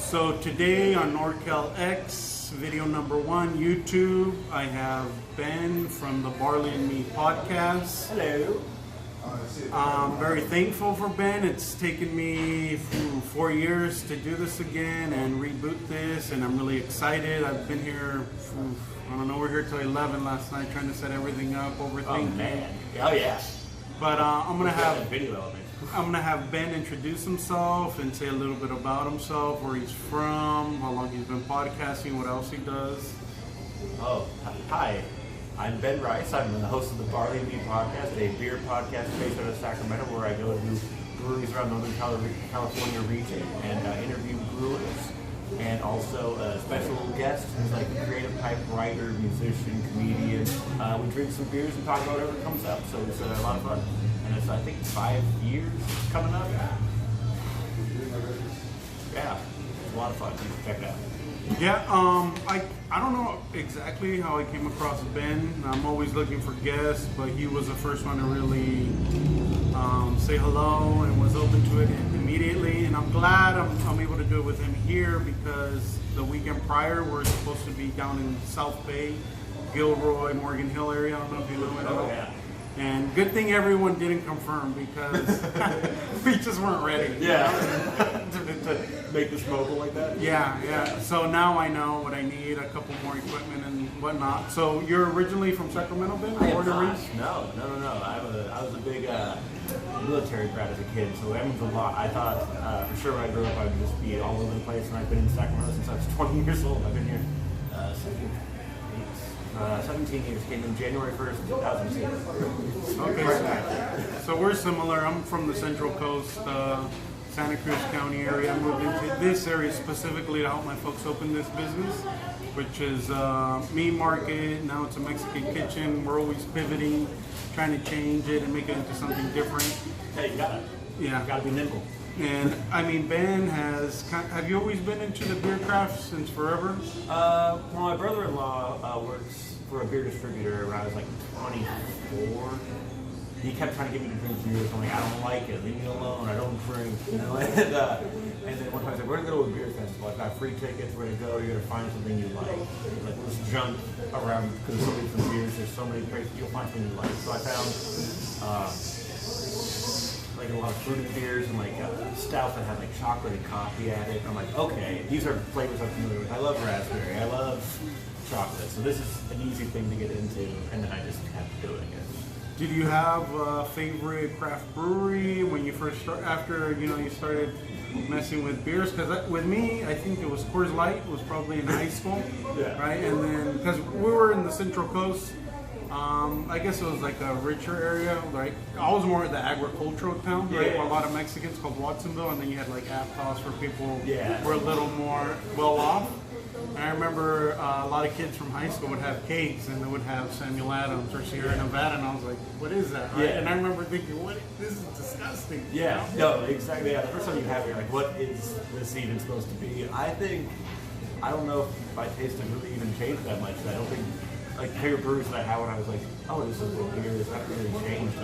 So today on NorCal X, video number 1, YouTube, I have Ben from the Barley&me podcast. Hello. I'm very thankful for Ben. It's taken me 4 years to do this again and reboot this, and I'm really excited. I've been here, I don't know, we're here till 11 last night trying to set everything up, overthinking. Oh man. Oh yeah. But I'm gonna have video element. I'm gonna have Ben introduce himself and say a little bit about himself, where he's from, how long he's been podcasting, what else he does. Oh, hi. I'm Ben Rice. I'm the host of the Barley&me podcast, a beer podcast based out of Sacramento, where I go to breweries around Northern California region and interview brewers, and also a special guest who's like a creative type writer, musician, comedian. We drink some beers and talk about whatever comes up, so it's a lot of fun. And it's, I think, 5 years coming up. Yeah, it's a lot of fun. You should check it out. Yeah, I don't know exactly how I came across Ben. I'm always looking for guests, but he was the first one to really say hello and was open to it immediately. And I'm glad I'm able to do it with him here, because the weekend prior we're supposed to be down in South Bay, Gilroy, Morgan Hill area. I don't know if you know it. Oh yeah. And good thing everyone didn't confirm, because we just weren't ready. Yeah. to make this mobile like that? Yeah. So now I know what I need, a couple more equipment and whatnot. So you're originally from Sacramento, Ben? I am not. No. I was a big military brat as a kid, so that means a lot. I thought for sure when I grew up I would just be all over the place, and I've been in Sacramento since I was 20 years old. I've been here 17 years, came in January 1st, 2002. Okay, so we're similar. I'm from the Central Coast, Santa Cruz County area. I moved into this area specifically to help my folks open this business, which is meat market. Now it's a Mexican kitchen. We're always pivoting, trying to change it and make it into something different. Hey, you gotta be nimble. And I mean, Ben have you always been into the beer craft since forever? Well, my brother-in-law works for a beer distributor when I was like 24. He kept trying to get me to drink beers. I'm like, I don't like it. Leave me alone. I don't drink. You know. And then one time I said, we're gonna go to a beer festival. I've got free tickets. We're gonna go. You're gonna find something you like. Like, let's jump around, because there's so many different beers. There's so many places you'll find something you like. So I found like a lot of fruited beers and like stouts that had like chocolate and coffee at it. I'm like, okay, these are flavors I'm familiar with. I love raspberry. I love chocolate. So this is an easy thing to get into, and then I just kept doing it. Did you have a favorite craft brewery when you first after you started messing with beers? Because with me, I think it was Coors Light. Was probably in high school, Yeah. right? And then because we were in the Central Coast, I guess it was like a richer area. Like I was more at the agricultural town, right? Yeah. Where a lot of Mexicans called Watsonville, and then you had like Aptos for people Yeah. who were a little more well off. And I remember a lot of kids from high school would have cakes, and they would have Samuel Adams or Sierra Nevada, and I was like, what is that? Right? Yeah. And I remember thinking, this is disgusting. Yeah, no, exactly. Yeah, the first time you have it, you're like, what is this even supposed to be? I don't know if my taste has really even changed that much. I don't think, like, favorite breweries that I had when I was like, oh, this is what beer is, that really changed.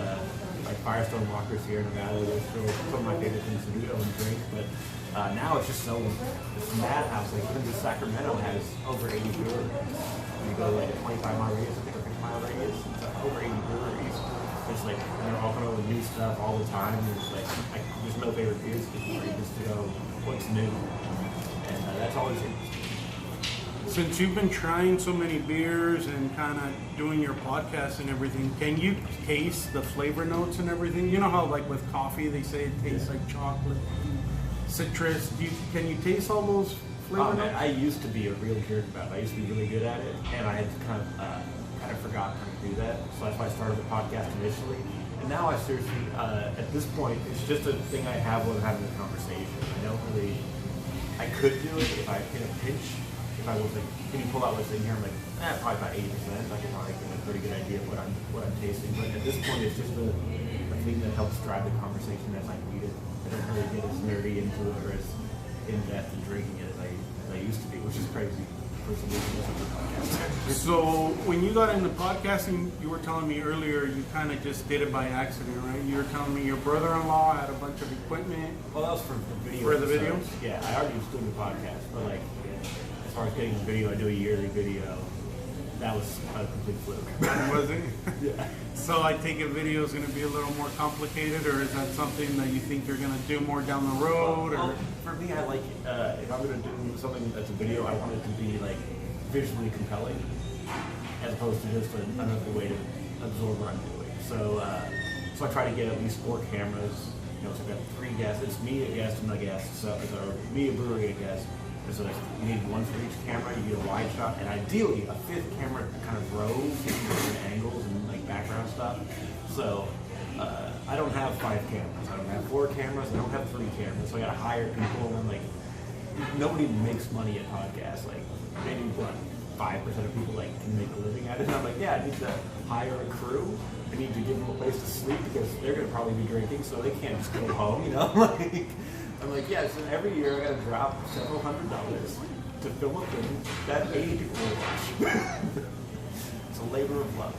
Like Firestone Walker, Sierra Nevada, those are some of my favorite things to do and drink. But now it's just this madhouse. Like, even Sacramento has over 80 breweries. You go like a 25-mile radius, I think, or 50-mile radius, it's over 80 breweries. It's like, they're all coming up with new stuff all the time. It's like, there's no favorite beers, just to go, what's new? And that's always interesting. Since you've been trying so many beers and kind of doing your podcast and everything, can you taste the flavor notes and everything? You know how like with coffee they say it tastes like chocolate, citrus. Can you taste all those flavor notes? I used to be a real jerk about it. I used to be really good at it, and I had kind of forgotten how to do that. So that's why I started the podcast initially. And now I seriously, at this point, it's just a thing I have when I'm having a conversation. I could do it if I in a pinch. If I was like, can you pull out what's in here? I'm like, probably about 80%. I can probably get a pretty good idea of what I'm tasting. But at this point, it's just a thing that helps drive the conversation as I need it. I don't really get as nerdy into it or as in depth in drinking it as I used to be, which is crazy. for some reason listen to podcasts. So when you got into podcasting, you were telling me earlier you kind of just did it by accident, right? You were telling me your brother-in-law had a bunch of equipment. Well, that was for the video. For the videos? Yeah, I already was doing the podcast, but like as far as getting a video, I do a yearly video. That was a complete fluke. Was it? Yeah. So I take it video is going to be a little more complicated, or is that something that you think you're going to do more down the road? Well, Or for me, I like if I'm going to do something that's a video, I want it to be like visually compelling, as opposed to just another way to absorb what I'm doing. So, so I try to get at least 4 cameras. You know, so I've got 3 guests. It's me a guest and a guest. So, or me a brewery a guest. So you need 1 for each camera. You get a wide shot, and ideally a 5th camera kind of rows, getting different angles and like background stuff. So I don't have 5 cameras. I don't have 4 cameras. I don't have 3 cameras. So I got to hire people, and like nobody makes money at podcasts. Like maybe 5% of people like can make a living at it. And I'm like, yeah, I need to hire a crew. I need to give them a place to sleep because they're going to probably be drinking, so they can't just go home. You know, like. I'm like, yeah, so every year I gotta drop several $100s to film a thing that 80 people will watch. It's a labor of love.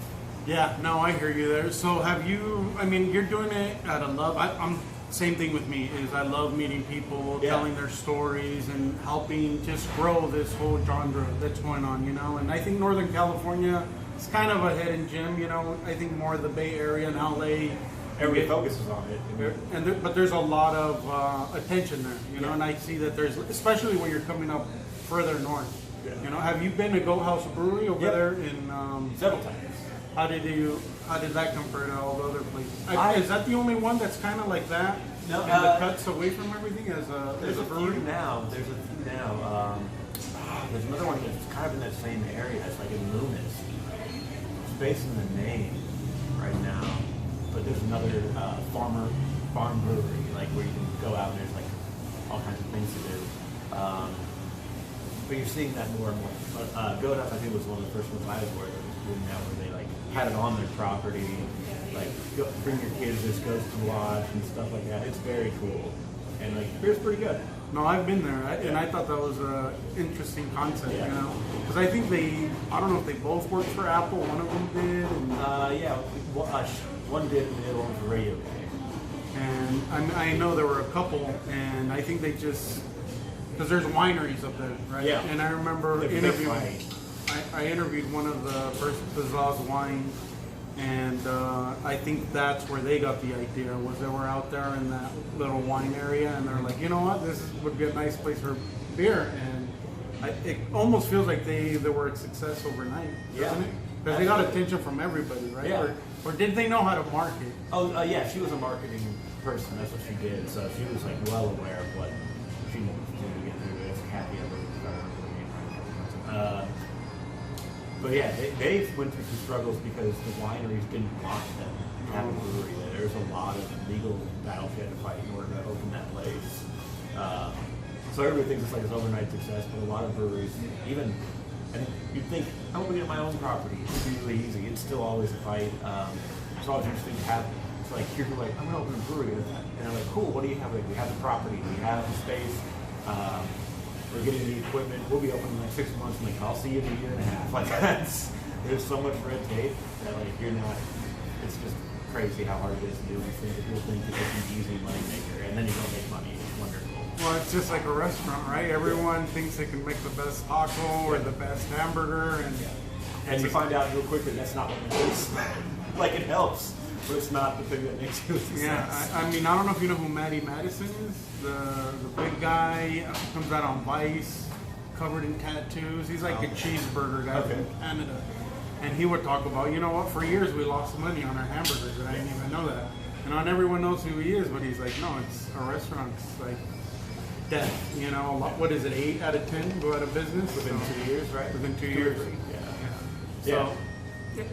yeah, no, I hear you there. So have you? I mean, you're doing it out of love. I'm same thing with me. Is I love meeting people, Yeah. telling their stories, and helping just grow this whole genre that's going on. You know, and I think Northern California is kind of a hidden gem. You know, I think more of the Bay Area and LA. Everybody focuses on it. But there's a lot of attention there, you know, and I see that there's, especially when you're coming up further north. Yeah. You know, have you been to Goat House Brewery over Yep. there in? Several times. How did that compare to all the other places? I- Is that the only one that's kind of like that? No, and the cuts away from everything as There's a a brewery. few now. There's another one that's kind of in that same area. It's like in Loomis. It's based in the name right now. But there's another farm brewery, like where you can go out and there's like all kinds of things to do. But you're seeing that more and more. Goat House, I think, was one of the first ones I was aware that was doing that, where they like had it on their property, like bring your kids, there's ghosts to watch and stuff like that. It's very cool, and like beer's pretty good. No, I've been there, and I thought that was an interesting concept, Yeah. you know, because I think I don't know if they both worked for Apple. One of them did. And, Yeah, one did, and the other one was a radio game. And I know there were a couple, and I think they just, because there's wineries up there, right? Yeah. And I remember They're big interviewing, wineries. I interviewed one of the persons, Zaz Wine, and I think that's where they got the idea, was they were out there in that little wine area, and they're like, you know what, would be a nice place for beer, and it almost feels like they were a success overnight, doesn't it? Because they got attention from everybody, right? Yeah. Or did they know how to market? Oh, yeah, she was a marketing person. That's what she did. So she was like well aware of what she needed to do to get through it. It's happy ever. But yeah, they went through some struggles because the wineries didn't want them to have a brewery there. There's a lot of legal battles you had to fight in order to open that place. So everybody thinks it's like this overnight success, but a lot of breweries, even, and you'd think, I'm opening up my own property. It'd be really easy. It's still always a fight. It's always interesting to have. It's like, here you're like, I'm going to open a brewery. And they're like, cool, what do you have? Like, we have the property, we have the space, we're getting the equipment, we'll be open in like 6 months. I'm like, I'll see you in a year and a half. Like, there's so much red tape that like, you're not, it's just crazy how hard it is to do these things. People think it's an easy money maker, and then you don't make money. It's wonderful. Well, it's just like a restaurant, right? Everyone thinks they can make the best taco or the best hamburger, And you find out real quickly that's not what it is. Like, it helps, but it's not the thing that makes you a success. yeah. I mean, I don't know if you know who Matty Madison is, the big guy, comes out on Vice, covered in tattoos. He's like a cheeseburger guy from Canada. And he would talk about, you know what, for years we lost money on our hamburgers, and I didn't even know that. And not everyone knows who he is, but he's like, no, it's a restaurant. It's like death, you know. What is it, 8 out of 10 go out of business? Within 2 years, right? Within 2 2 or years. 3, yeah.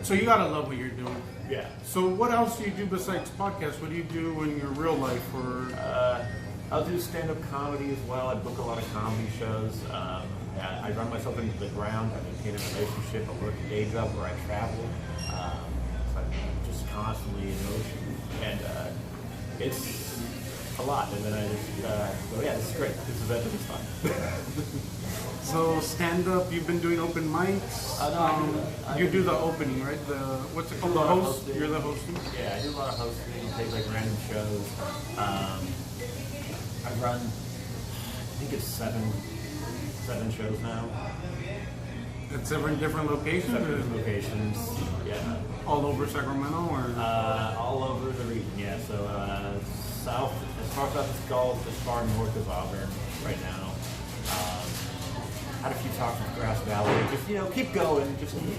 So you gotta love what you're doing. Yeah. So what else do you do besides podcasts? What do you do in your real life? Or I'll do stand-up comedy as well. I book a lot of comedy shows. I run myself into the ground. I maintain a relationship. I work a day job where I travel. So I'm just constantly in motion. And it's a lot, and then I just go, yeah, this is great. This event is fun. So stand up, you've been doing open mics. No, I do that. You do the opening, right? The what's it called? The host. You're the hosting. Yeah, I do a lot of hosting. Take like random shows. I run, I think it's seven shows now. At 7 different locations. 7 different locations. Yeah. All over Sacramento, or all over the region. Yeah. So south, as far south as Gulf, as far north as Auburn, right now. Had a few talks with Grass Valley. Just keep going. Just keep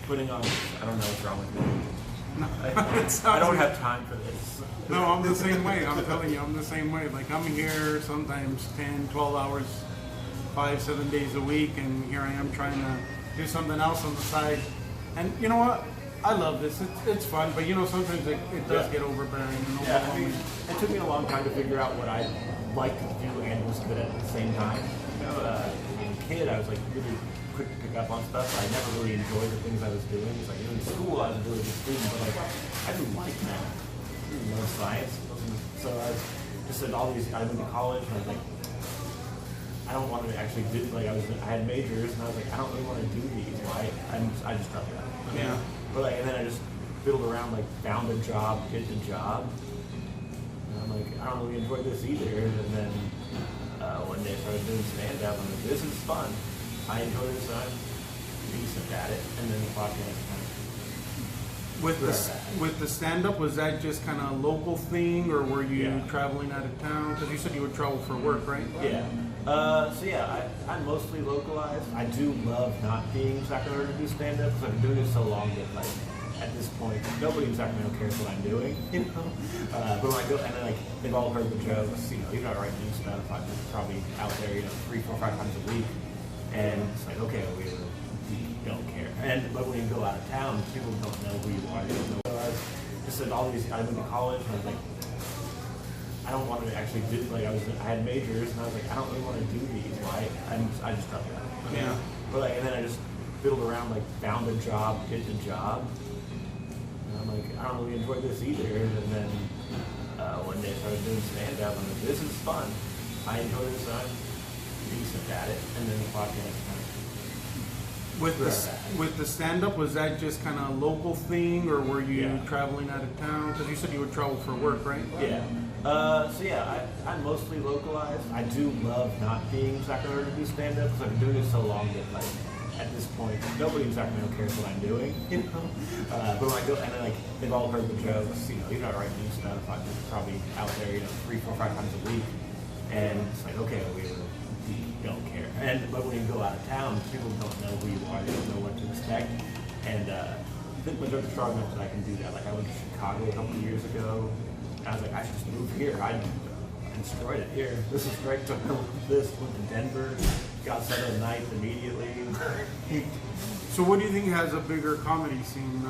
putting on. I don't know what's wrong with me. I don't have time for this. No, I'm the same way. I'm telling you, I'm the same way. Like I'm here sometimes 10, 12 hours, 5, 7 days a week, and here I am trying to do something else on the side. And you know what? I love this. It's fun, but sometimes it does get overbearing and overwhelming. It took me a long time to figure out what I like to do and was good at the same time. As a kid, I was like really quick to pick up on stuff. I never really enjoyed the things I was doing. It's like in school, I was a really good student, but like I didn't like that. I didn't love science. So I just said all these. I went to college, and I was like, I don't want to actually do. Like I had majors, and I was like, I don't really want to do these. I just dropped out. Yeah. But and then I just fiddled around, found a job, get the job. And I'm like, I don't really enjoy this either. And then one day I started doing stand-up. I'm like, this is fun. I enjoy this. I'm decent at it. And then the podcast kind of with the stand-up, was that just kind of a local thing, or were you traveling out of town? Because you said you would travel for work, right? Yeah. I'm mostly localized. I do love not being in Sacramento to do stand-up because I've been doing it so long that at this point nobody in Sacramento cares what I'm doing, but when I go and then they've all heard the jokes, even though I write new stuff, I'm probably out there 3, 4, 5 times a week, and it's like, okay, we don't care. But when you go out of town, people don't know who you are. They don't know. I just said all these. I went to college, and I was like, I don't want to actually do. I had majors, and I was like, I don't really want to do these. I just dropped out. Yeah. But and then I just fiddled around, found a job, get the job. And I'm like, I don't really enjoy this either. And then one day I started doing stand-up. I'm like, this is fun. I enjoy this. I'm decent at it. And then the podcast kind of with the stand-up, was that just kind of a local thing, or were you traveling out of town? Because you said you would travel for work, right? Yeah. I'm mostly localized. I do love not being in Sacramento to do stand-up because I've been doing it so long that at this point nobody in Sacramento cares what I'm doing. But when I go and then they've all heard the jokes, even though I write new stuff, I'm probably out there 3, 4, 5 times a week, and it's like, okay, we don't care. But when you go out of town, people don't know who you are. They don't know what to expect. And I think my jokes are strong enough that I can do that. I went to Chicago a couple of years ago. And I was like, I should just move here. I destroyed it here. This is great. Took this, went to Denver, got set of the night immediately. So what do you think has a bigger comedy scene?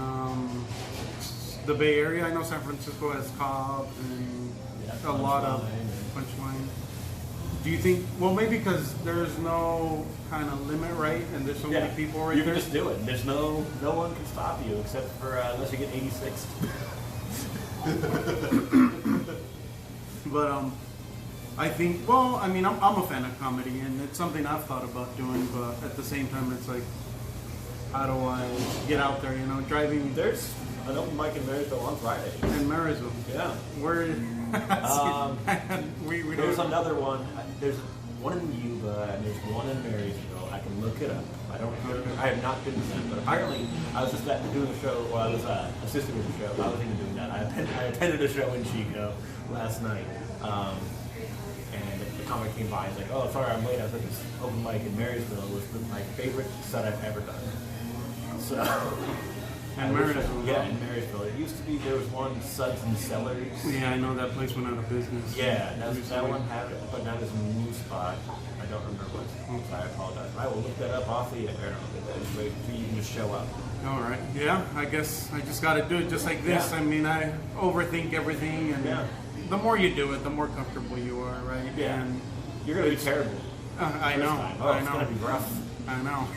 The Bay Area? I know San Francisco has Cobb and a lot of Punchline. Do you think, well, maybe because there's no kind of limit, right? And there's so many people right there. You can just do it. There's no one can stop you except for unless you get 86. But I think, well, I mean, I'm a fan of comedy, and it's something I've thought about doing, but at the same time, it's like, how do I get out there, driving? There's an open mic in Marysville on Friday. In Marysville? Yeah. Where? There's another one. There's one in Yuba, and there's one in Marysville. I can look it up. I have not been to them, but apparently I was just doing a show. Well, I was assisting with the show. I wasn't even doing that. I attended a show in Chico last night, and the comic came by. He's like, "Oh, sorry, I'm late. I was at this open mic in Marysville. It was my favorite set I've ever done." So. And Marysville. Yeah, in Marysville. It used to be, there was one, Suds and Cellars. Yeah, I know that place went out of business. Yeah, that one had it, but now there's a new spot. I don't remember what it's called, so I apologize. I will look that up off the air. So you can just show up. All right. Yeah, I guess I just got to do it just like this. Yeah. I mean, I overthink everything, and the more you do it, the more comfortable you are, right? Yeah. And you're going to be terrible. I know. It's going to be rough. I know.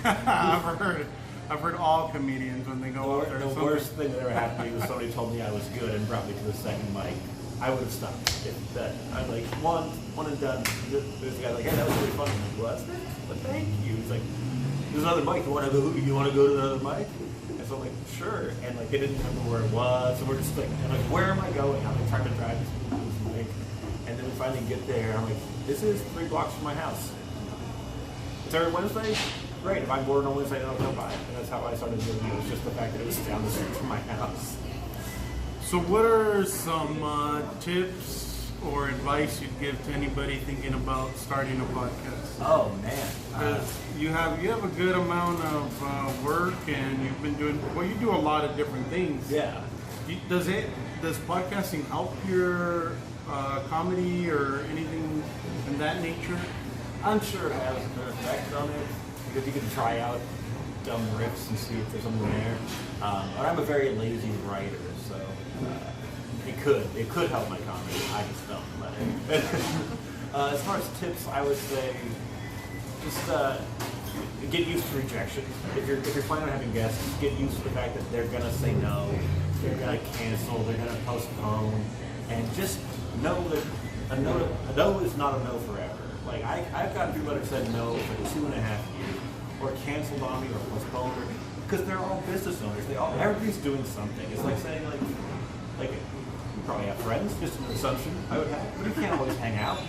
I've heard all comedians when they go out there. The worst thing that ever happened to me was somebody told me I was good and brought me to the second mic. I would have stopped. If that, I'm like, one and done. This guy's like, hey, that was really fun. I'm like, was it? But thank you. He's like, there's another mic. You want to go? You want to go to another mic? And so I'm like, sure. And like, they didn't remember where it was. So we're just like, I'm like, where am I going? I'm like trying to drive this mic. And then we finally get there. I'm like, this is 3 blocks from my house. It's every Wednesday. Great. If I'm bored on Wednesday, then I'll come by. And that's how I started doing it. It was just the fact that it was down the street from my house. So what are some tips or advice you'd give to anybody thinking about starting a podcast? Oh man, Because you have a good amount of work, and you've been doing you do a lot of different things. yeah. Does podcasting help your comedy or anything in that nature? I'm sure it has an effect on it because you can try out dumb riffs and see if there's something there. But I'm a very lazy writer, so it could help my comedy. I just don't let it. As far as tips, I would say just get used to rejection. If you're planning on having guests, get used to the fact that they're gonna say no, they're gonna cancel, they're gonna postpone, and just know that a no is not a no forever. Like I've gotten people that have said no for 2.5 years, or canceled on me, or postponed, because they're all business owners. Everybody's doing something. It's like saying like you probably have friends, just an assumption I would have, but you can't always hang out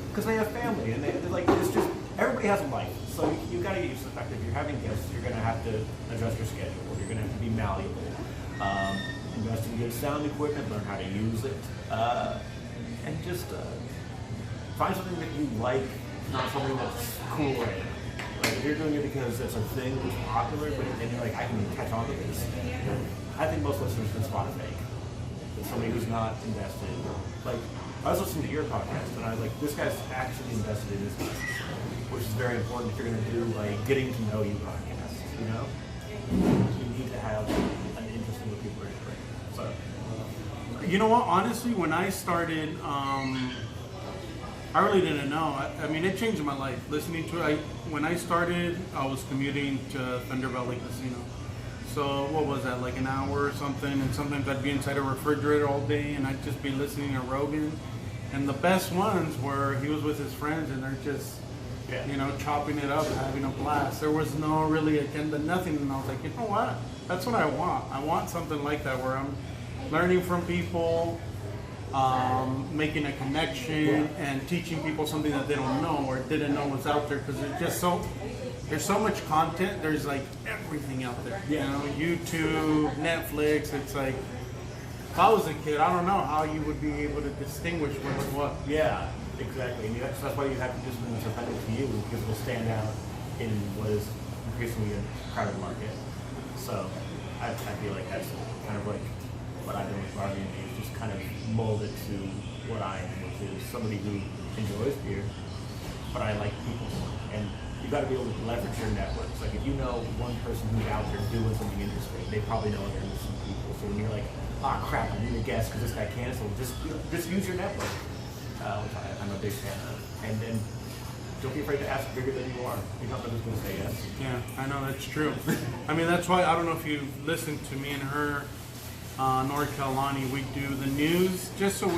because they have family, and they're like, it's just everybody has a life. So you got to get used to the fact that if you're having guests, you're going to have to adjust your schedule. You're going to have to be malleable. Invest in good sound equipment, learn how to use it, and just find something that you like, not something that's cool right now. Like if you're doing it because it's a thing that's popular, and you're like, I can catch on to this. I think most listeners can spot a fake. It's somebody who's not invested. Like I was listening to your podcast, and I was like, this guy's actually invested in his business, which is very important if you're going to do like getting to know you podcast. You know, you need to have an interest in what people are doing. So, You know what? Honestly, when I started, I really didn't know. I mean, it changed my life. Listening to it, when I started, I was commuting to Thunder Valley Casino. So what was that, like an hour or something? And sometimes I'd be inside a refrigerator all day, and I'd just be listening to Rogan. And the best ones were he was with his friends, and they're just, chopping it up, having a blast. There was no really agenda, nothing. And I was like, you know what? That's what I want. I want something like that where I'm learning from people, making a connection, and teaching people something that they don't know or didn't know was out there, because there's so much content. There's like everything out there. Yeah. YouTube, Netflix. It's like, if I was a kid, I don't know how you would be able to distinguish what's what. yeah, exactly. And that's why you have to do something that's authentic to you, because it will stand out in what is increasingly a crowded market. So I feel like that's kind of like what I've done with Barley&me, is just kind of mold it to what I am, which is somebody who enjoys beer, but I like people. And you got to be able to leverage your networks. Like if you know one person who's out there doing something interesting, they probably know other some people. So when you're like, crap, I need a guest because this guy canceled, just use your network, which I'm a big fan of. And then don't be afraid to ask bigger than you are. You're not just going to say yes. Yeah, I know, that's true. I mean, that's why, I don't know if you've listened to me and her, NorCal Lonnie, we do the news just so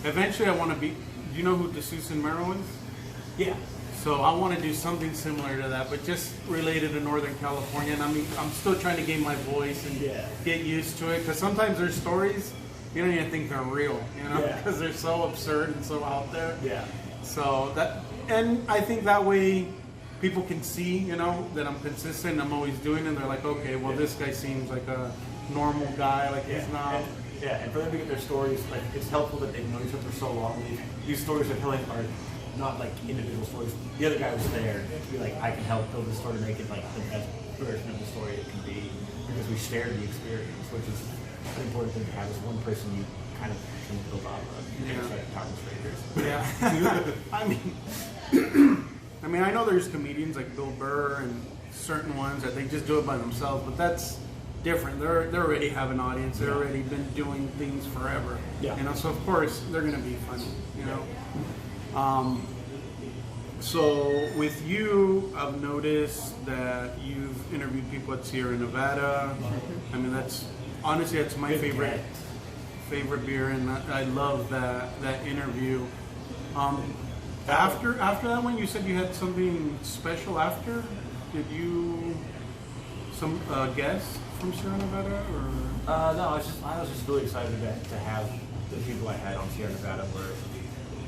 eventually I want to be, do you know who DeSouza and Merrill is? Yeah. So I want to do something similar to that, but just related to Northern California. And I mean, I'm still trying to gain my voice and get used to it, because sometimes there's stories you don't even think they're real, because they're so absurd and so out there. Yeah. So and I think that way people can see, that I'm consistent. I'm always doing it. And they're like, okay, well, this guy seems like a normal guy. Like he's not. And for them to get their stories, like it's helpful that they've known each other for so long. These stories they're telling are not like individual stories. The other guy was there to be like, I can help build the story, make it like the best version of the story it can be, because we shared the experience, which is an important thing to have, is one person you kind of can build off of. Like talking strangers. Yeah. I mean, I know there's comedians like Bill Burr and certain ones that they just do it by themselves, but that's different. They already have an audience. They've already been doing things forever. Yeah. So of course they're gonna be funny. So with you, I've noticed that you've interviewed people at Sierra Nevada. I mean, that's my favorite favorite beer, and I love that interview. After that one, you said you had something special after. Did you some guests from Sierra Nevada or? No, I was just really excited to have the people I had on Sierra Nevada were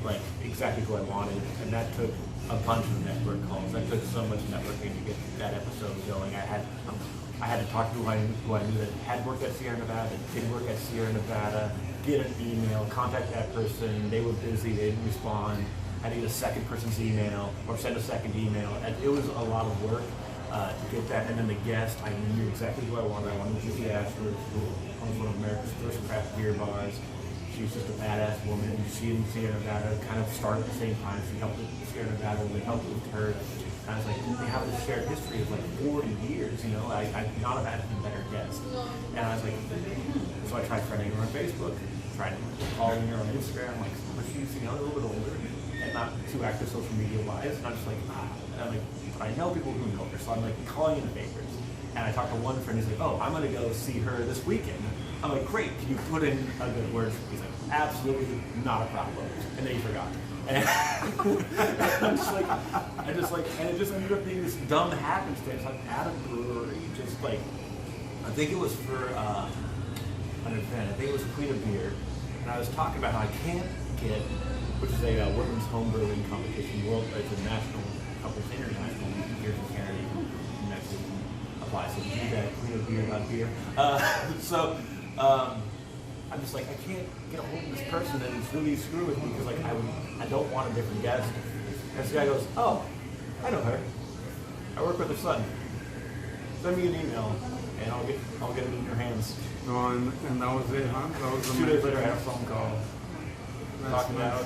like exactly who I wanted, and that took a bunch of network calls. That took so much networking to get that episode going. I had to talk to who I knew that had worked at Sierra Nevada, that did work at Sierra Nevada, get an email, contact that person. They were busy, they didn't respond. I need a second person's email or send a second email. And it was a lot of work to get that. And then the guest, I knew exactly who I wanted. I wanted enthusiast, who owns one of America's first craft beer bars. She's just a badass woman. She in Sierra Nevada kind of started at the same time. She helped with Sierra Nevada, we helped with her. And I was like, they have this shared history of like 40 years, you know. I could not have had a better guest. And I was like, so I tried friending her on Facebook, tried following her on Instagram, like, but she's, you know, a little bit older and not too active social media wise. And I'm just like, and I'm like, but I know people who know her, so I'm like calling in the favors. And I talked to one friend, he's like, oh, I'm gonna go see her this weekend. I'm like, great, can you put in a good word? He's like, absolutely not a problem. And then he forgot. And I'm just like, and it just ended up being this dumb happenstance. I'm at a brewery, just like, I think it was for an event. I think it was a Queen of Beer. And I was talking about how I can't get, which is a women's home brewing competition, it's a national, it's international, here in Canada, you actually apply. So do that, Queen of Beer, not beer. I'm just like, I can't get a hold of this person, and it's really screw with me because like I don't want a different guest. And this guy goes, oh, I know her. I work with her son. Send me an email, and I'll get it in your hands. Oh, and that was it, huh? That was 2 days later, I had a phone call, talking about,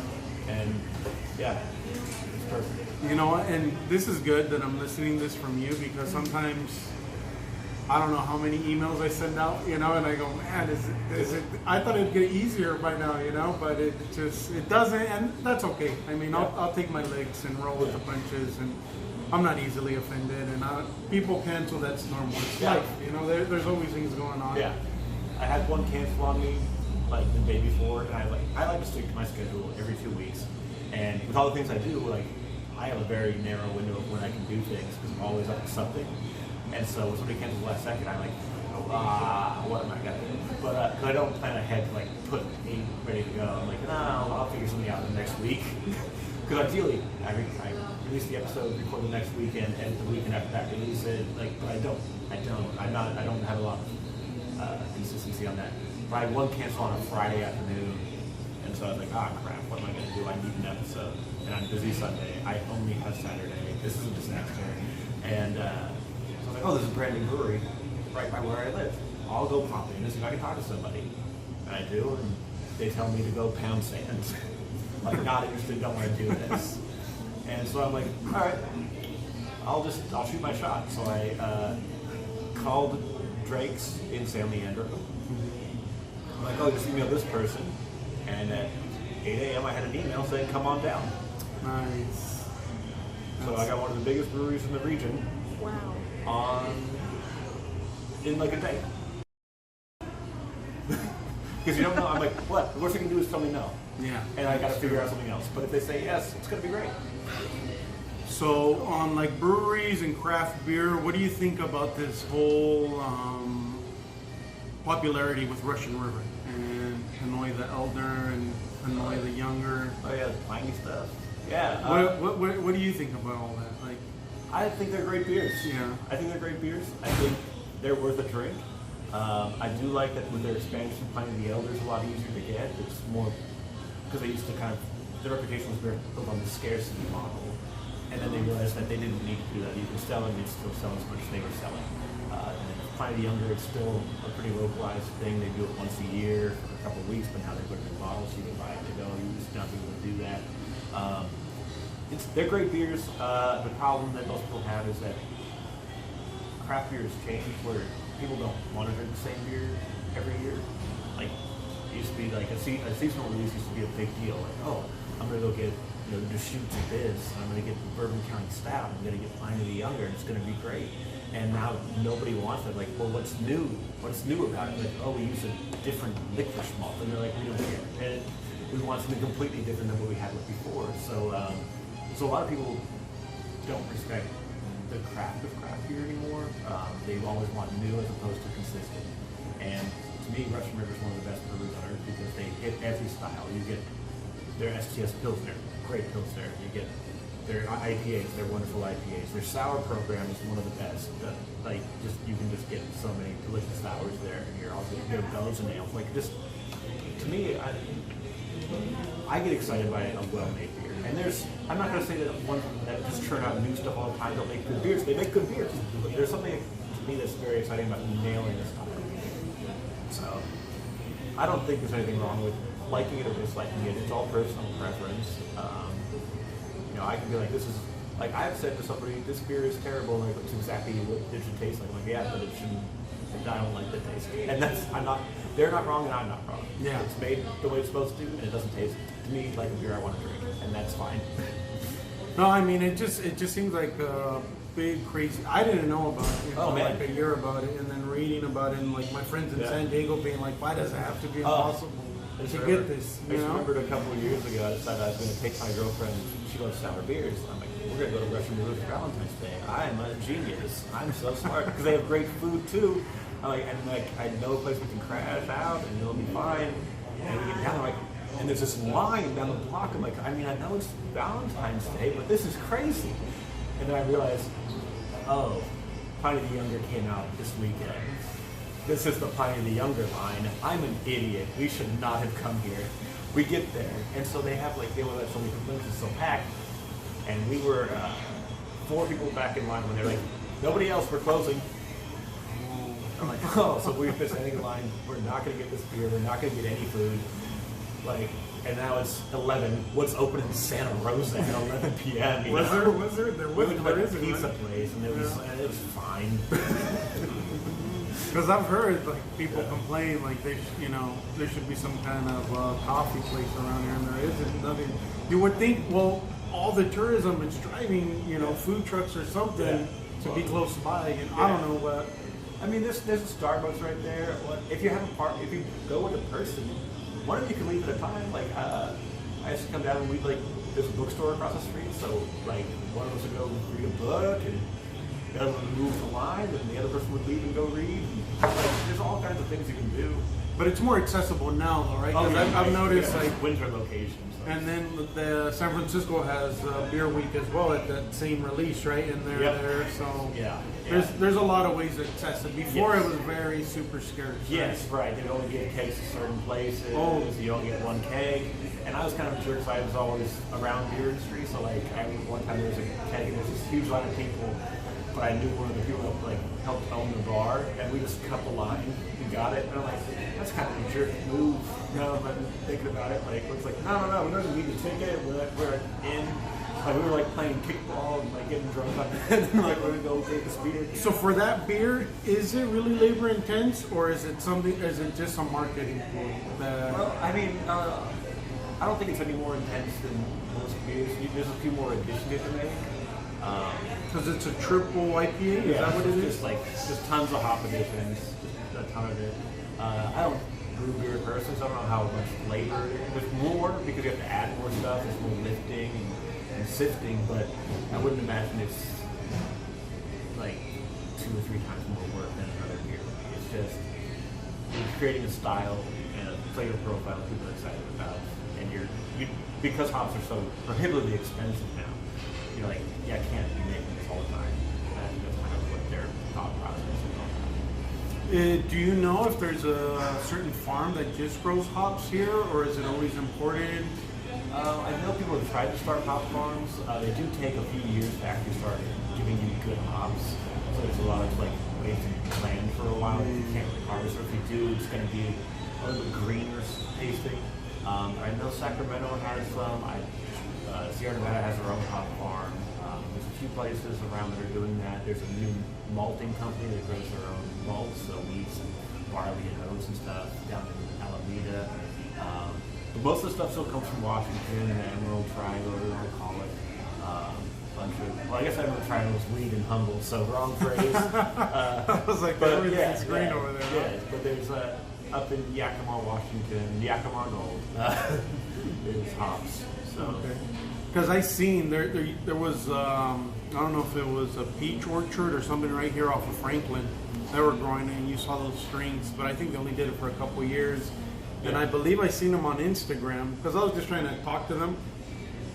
and yeah, it's perfect. You know what? And this is good that I'm listening this from you because sometimes I don't know how many emails I send out, you know, and I go, man, is it? I thought it'd get easier by now, you know, but it doesn't, and that's okay. I mean, I'll take my licks and roll with the punches, and I'm not easily offended, and people cancel, that's normal. It's life, you know, there's always things going on. Yeah. I had one cancel on me like the day before, and I like to stick to my schedule every 2 weeks. And with all the things I do, like I have a very narrow window of when I can do things because I'm always up to something. And so when somebody cancels last second, I'm like, what am I gonna do? But cause I don't plan ahead to like put 8 ready to go. I'm like, no, I'll figure something out the next week. Because ideally, I release the episode, record the next weekend, edit the weekend after that, release it. Like, but I don't have a lot of consistency on that. But I had one cancel on a Friday afternoon, and so I was like, crap, what am I gonna do? I need an episode, and I'm busy Sunday. I only have Saturday. This is a disaster. And so I was like, oh, there's a brand new brewery right by where I live. I'll go pop in and see if I can talk to somebody. And I do, and they tell me to go pound sand. Like, not interested, don't want to do this. And so I'm like, all right, I'll shoot my shot. So I called Drake's in San Leandro. I'm like, oh, just email this person. And at 8 a.m. I had an email saying, come on down. Nice. So I got one of the biggest breweries in the region. Wow. In like a day. Because you don't know, I'm like, what? The worst thing you can do is tell me no. Yeah. And I got to figure out something else. But if they say yes, it's going to be great. So on like breweries and craft beer, what do you think about this whole popularity with Russian River and Hanoi the Elder and Hanoi the Younger? Oh yeah, the piney stuff. Yeah. What do you think about all that? Like, I think they're great beers. Yeah. I think they're great beers. I think they're worth a drink. I do like that with their expansion, Piney the Elder is a lot easier to get. It's more, because they used to kind of, their reputation was built on the scarcity model. And then they realized that they didn't need to do that. You can sell them, you'd still sell as much as they were selling. And Piney the Younger, it's still a pretty localized thing. They do it once a year for a couple of weeks, but now they put it in bottles so you can buy it to go. You used to not be able to do that. They're great beers. The problem that most people have is that craft beer has changed where people don't want to drink the same beer every year. Like, it used to be like a seasonal release used to be a big deal. Like, oh, I'm gonna go get Deschutes of this. I'm gonna get Bourbon County Stout. I'm gonna get Pliny the Younger. It's gonna be great. And now nobody wants that. Like, well, what's new? What's new about it? Like, oh, we use a different licorice malt, and they're like, we don't care. And we want something completely different than what we had with before. So, so a lot of people don't respect the craft of craft beer anymore. They always want new as opposed to consistent. And to me, Russian River is one of the best breweries on earth because they hit every style. You get their STS Pilsner, great Pilsner. You get their IPAs, their wonderful IPAs. Their sour program is one of the best. You can just get so many delicious sours there. And you're also their bells and ales. Like, just to me, I get excited by a well-made beer. And I'm not going to say that ones that just churn out new stuff all the time don't make good beers. They make good beers. But there's something to me that's very exciting about nailing a style. So I don't think there's anything wrong with liking it or disliking it. It's all personal preference. I can be like, this is, like, I've said to somebody, this beer is terrible, like, it's exactly what it should taste like. I'm like, yeah, but it shouldn't, I don't like the taste. And they're not wrong and I'm not wrong. Yeah. It's made the way it's supposed to and it doesn't taste, to me, like a beer I want to drink. And that's fine. No, I mean, it just seems like a big, crazy, I didn't know about it until like a year about it, and then reading about it, and like my friends in San Diego being like, why does it have to be impossible to get this? I remembered a couple of years ago, I decided I was going to take my girlfriend, she loves sour beers. I'm like, we're going to go to Russian River for Valentine's Day. I'm a genius. I'm so smart. Because they have great food too. I know a place we can crash out and it'll be fine. And we get down there, and there's this line down the block. I'm like, I know it's Valentine's Day, but this is crazy. And then I realized, oh, Pliny the Younger came out this weekend. This is the Pliny the Younger line. I'm an idiot. We should not have come here. We get there, and so they have they will let so many complaints. It's so packed, and we were 4 people back in line when they're like, nobody else. We're closing. I'm like, oh, so we're just ending the line. We're not going to get this beer. We're not going to get any food. And now it's 11. What's open in Santa Rosa at 11 p.m.? Was there? We went to a pizza place, and it was fine. Because I've heard people complain there should be some kind of coffee place around here, and there isn't nothing. You would think, well, all the tourism is driving food trucks or something to be close by, and I don't know what. I mean, there's a Starbucks right there. If you have if you go with a person, one of you can leave at a time. I used to come down and there's a bookstore across the street, so one of us would go read a book and the other one would move the line, and the other person would leave and go read. There's all kinds of things you can do. But it's more accessible now, though, right? Because I've noticed winter locations. And then the San Francisco has Beer Week as well at that same release, right? And they're there, so there's a lot of ways to access it. Before it was very super scarce. Yes, right. They'd only get kegs to certain places. You only get one keg. And I was kind of a jerk, because I was always around beer industry. So one time there was a keg and there's this huge line of people. But I knew one of the people that helped own the bar, and we just cut the line and got it. And I'm like, that's kind of a jerk move. Now I'm thinking about it, it's like, no, we don't even need the ticket. We're in. We were playing kickball and getting drunk, and then we're gonna go take the speeder. So for that beer, is it really labor intense, or is it something? Is it just a marketing point? Well, I mean, I don't think it's any more intense than most beers. There's a few more additions you can make. Because it's a triple IPA, is that what it is? Just tons of hop additions, just a ton of it. I don't brew beer personally, so I don't know how much labor it is. There's more because you have to add more stuff. There's more lifting and sifting, but I wouldn't imagine it's 2 or 3 times more work than another beer. It's just you're creating a style and a flavor profile that people are excited about, and because hops are so prohibitively expensive now. You're like, I can't be making this all the time. And that's kind of what their thought process is. Do you know if there's a certain farm that just grows hops here, or is it always imported? I know people have tried to start hop farms. They do take a few years to actually start giving you good hops. So there's a lot of ways to plan for a while. You can't really harvest, or if you do, it's going to be a little bit greener tasting. I know Sacramento has some. Sierra Nevada has their own hop farm. There's a few places around that are doing that. There's a new malting company that grows their own malts, so wheats and barley and oats and stuff down in Alameda. But most of the stuff still comes from Washington and Emerald Triangle, whatever you want to call it. Bunch of, well, I guess Emerald Triangle is weed and humble, so wrong phrase. I was like, everything's green over there. Yeah, but there's up in Yakima, Washington, Yakima Gold. There's hops. So. Okay. Because I seen there was I don't know if it was a peach orchard or something right here off of Franklin. They were growing it, and you saw those strings, but I think they only did it for a couple of years. And I believe I seen them on Instagram because I was just trying to talk to them,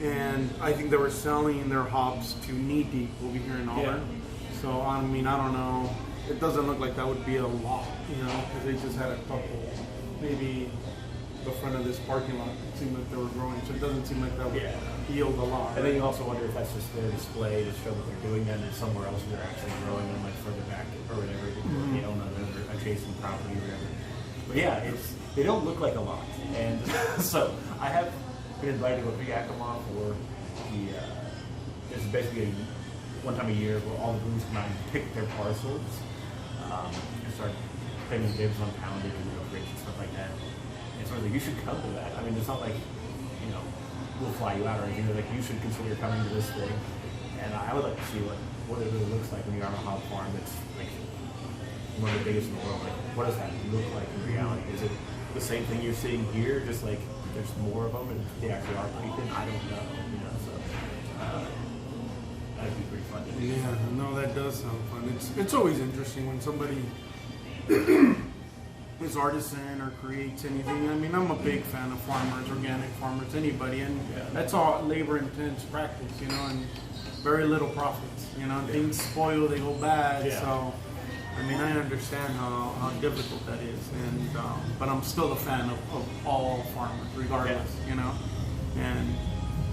and I think they were selling their hops to Knee Deep over here in Auburn. Yeah. So I mean, I don't know. It doesn't look like that would be a lot, you know, because they just had a couple, maybe the front of this parking lot. It seemed like they were growing, so it doesn't seem like that would yield a lot. And then you also wonder if that's just their display to show that they're doing that, and somewhere else they're actually growing them, like further back or whatever. You don't know, they're adjacent property or whatever. But yeah, they don't look like a lot. And so I have been invited to go to Yakima for this is basically one time a year where all the breweries come out and pick their parcels and start paying dibs on poundage and rates and stuff like that. And sort of like, you should come to that. I mean, it's not like, you know, we'll fly you out or anything. They're like, you should consider coming to this thing. And I would like to see what it really looks like when you're on a hop farm that's like one of the biggest in the world. Like, what does that look like in reality? Is it the same thing you're seeing here, just like there's more of them and they actually are pretty thin? I don't know, you know, so that'd be pretty fun. Yeah, no, that does sound fun. It's always interesting when somebody is artisan or creates anything. I mean, I'm a big fan of farmers, organic farmers, anybody, and that's all labor-intense practice, you know, and very little profits, you know. Things spoil, they go bad, so I mean, I understand how difficult that is, and but I'm still a fan of all farmers, regardless, you know. And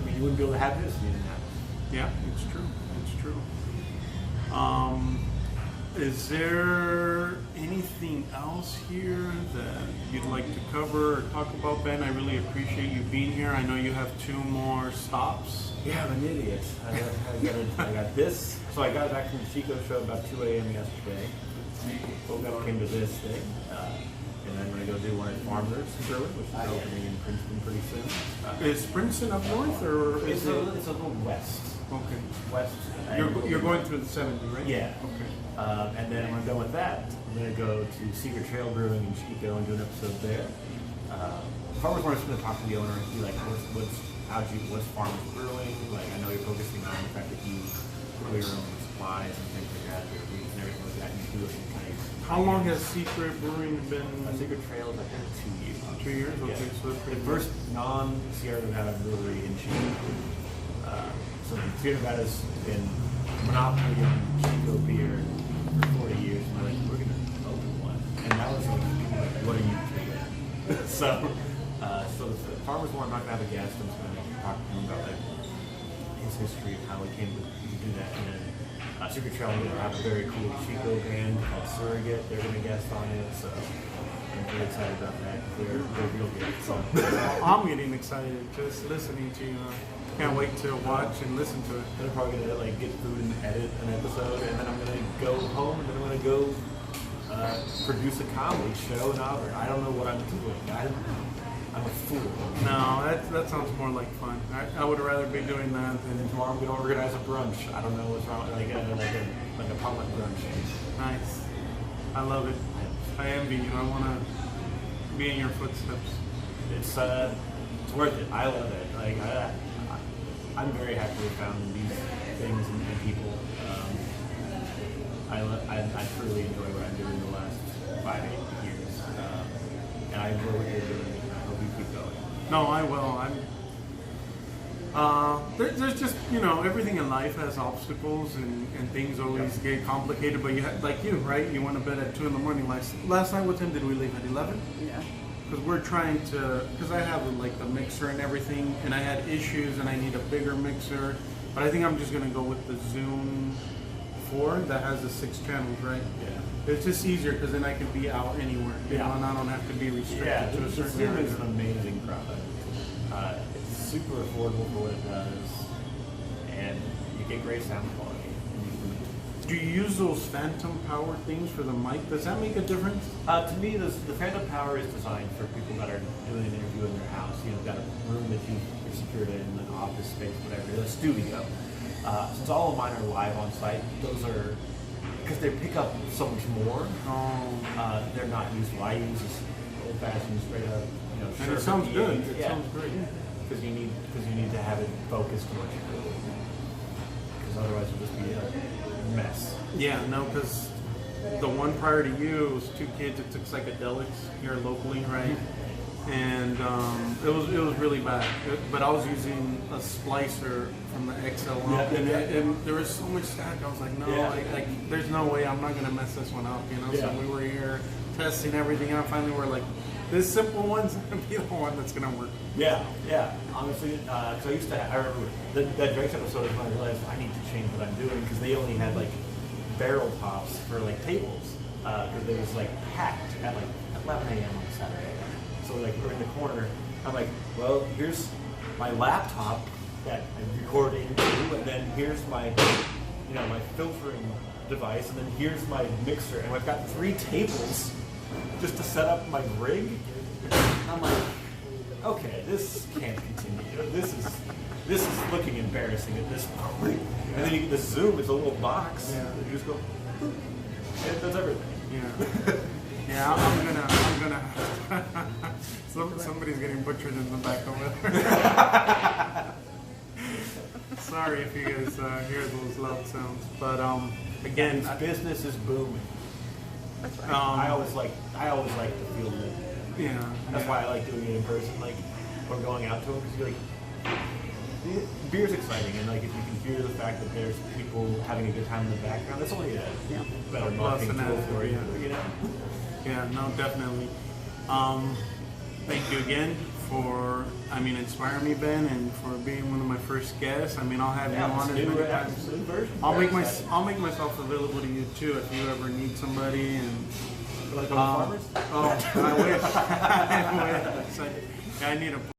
I mean, you wouldn't be able to have this if you didn't have it. Yeah, it's true. It's true. Is there anything else here that you'd like to cover or talk about, Ben? I really appreciate you being here. I know you have 2 more stops. Yeah, I'm an idiot. I got this. So I got back from the Chico show about 2 a.m. yesterday. Woke up, came to this thing, and I'm going to go do one at Farmers Brewing, which is opening in Princeton pretty soon. Is Princeton up north or it's a little west? Okay. West. You're going through the 70, right? Yeah. Okay. And then when I'm done with that, I'm going to go to Secret Trail Brewing in Chico and do an episode there. Farmers Market's going to talk to the owner and see like what's Farmers Brewing. Like, I know you're focusing on the fact that you grow your own supplies and things like that, your wheat and everything like that. And you do it in kind of. How long has Secret Brewing been? Secret Trail is like 2 years. 2 years. Okay, Yeah. so it's the first non-Sierra Nevada brewery in Chico. So Sierra Nevada's been monopoly on Chico beer for 40 years, and they're like, we're gonna open one. And that was like, people were like, what are you doing? so the Farmers War, I'm not gonna have a guest. I'm just gonna talk to him about like his history of how he came to do that. And then Secret Trail will have a very cool Chico band called Surrogate. They're gonna guest on it, so I'm really excited about that. They're real good. So I'm getting excited just listening to you. Can't wait to watch and listen to it. I'm probably gonna like get food and edit an episode, and then I'm gonna go home, and then I'm gonna go produce a comedy show in Auburn. I don't know what I'm doing. I'm a fool. No, that sounds more like fun. I would rather be doing that And then than. tomorrow I'm gonna organize a brunch. I don't know what's wrong, like a potluck brunch. Nice. I love it. I envy you. I want to be in your footsteps. It's worth it. I love it. Like I'm very happy to have found these things and people. I truly enjoy what I'm doing the last 5-8 years, and I enjoy what you're doing. And I hope you keep going. No, I will. There's just, you know, everything in life has obstacles and things always get complicated. But you like you, right? You went to bed at 2 in the morning. Last night, what time did we leave? At 11? Yeah. Because we're trying to, because I have like the mixer and everything, and I had issues, and I need a bigger mixer. But I think I'm just gonna go with the Zoom 4 that has the 6 channels, right? Yeah. It's just easier because then I can be out anywhere, you know, and I don't have to be restricted to a the certain Zoom area. is an amazing product. It's super affordable for what it does, and you get great sound quality. And you can Do you use those phantom power things for the mic? Does that make a difference? To me, the Phantom Power is designed for people that are doing an interview in their house. You know, got a room that you're secured in, an office space, whatever, a studio. Since all of mine are live on site, those are, because they pick up so much more. They're not used. I use this old-fashioned, straight up, you know. And it sounds good. It Yeah. sounds great. Because you need to have it focused to what you're doing. Because otherwise it'll just be a mess. Yeah, no, because the one prior to you was two kids that took psychedelics here locally, right? And it was really bad. But I was using a splicer from the XLR, and there was so much static. I was like, no, like there's no way I'm not gonna mess this one up, you know. So we were here testing everything, and finally we're like, this simple one's gonna be the one that's gonna work. Yeah. Honestly, because I remember that Drake's episode is when I realized I need to change what I'm doing because they only had like barrel tops for like tables because it was like packed at like 11 a.m. on Saturday. So like we're in the corner. I'm like, well, here's my laptop that I record into, and then here's my, you know, my filtering device, and then here's my mixer, and I've got 3 tables just to set up my rig. And I'm like, okay, this can't continue. This is looking embarrassing at this point. And then you get the Zoom, it's a little box. Yeah. You just go, it does everything. Yeah. Yeah, I'm gonna. Somebody's getting butchered in the back over there. Sorry if you guys hear those loud sounds, but again, Business is booming. That's right. I always like to feel it. yeah, That's why I like doing it in person, like, or going out to them, because you're like, beer's exciting, and like if you can hear the fact that there's people having a good time in the background, that's only a better marketing tool for you, you know? Yeah, no, definitely. Thank you again for, inspiring me, Ben, and for being one of my first guests. I'll have you on as many times. I'll make myself available to you too if you ever need somebody. And Like on the farmers? oh, I wish. I wish. I need a